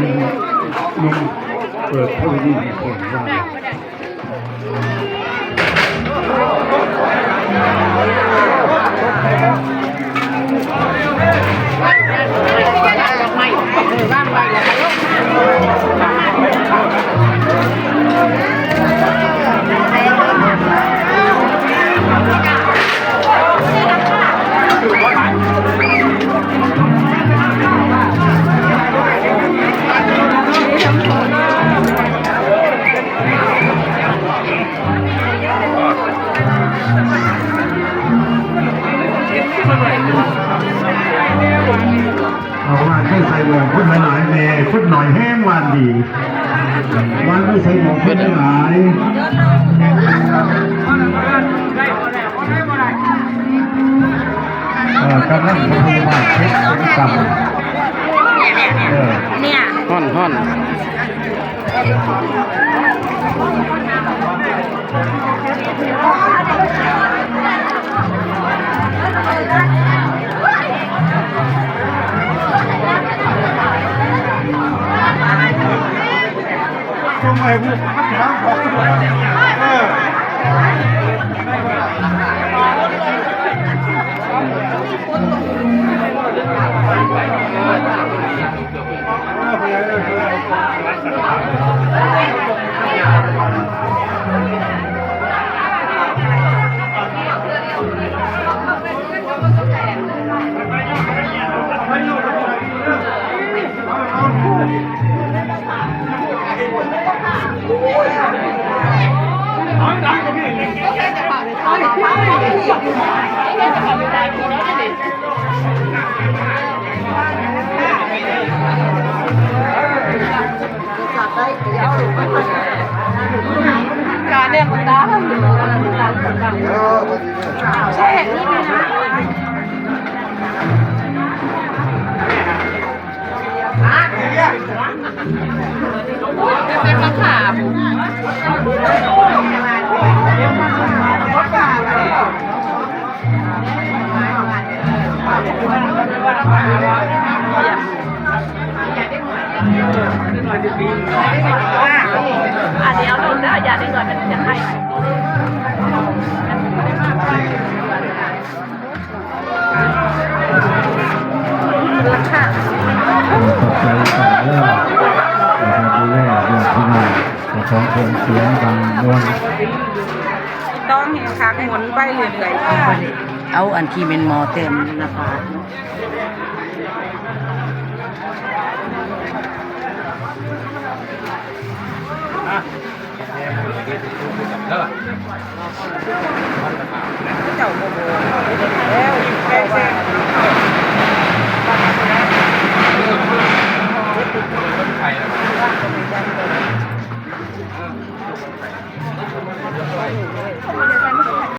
ลุงเปิดเท่านี้เก่งมากเอาว่าให้ใส่หมวกพุ่นหลายแม่พุ่นหน่อยแห้งวันดีวันไม่ใส่หมวกพุ่นหลายกำลังพยายามเช็คเป็นกรรมเนี่ยห่อนทำไมพวกมันทำของการเนี่ยมันได้ใช่นี่นะเป็นมะขามอันนี้เอาลงได้อย่าได้เงินมันจะให้ราคาตกใจต่อเรื่องการดูแลเรื่องที่นี่ของคนเสียงดังมวลต้องเห็นคักหมุนไปเรื่อยๆเอาอันที่เป็นมอเต็มนะคะเ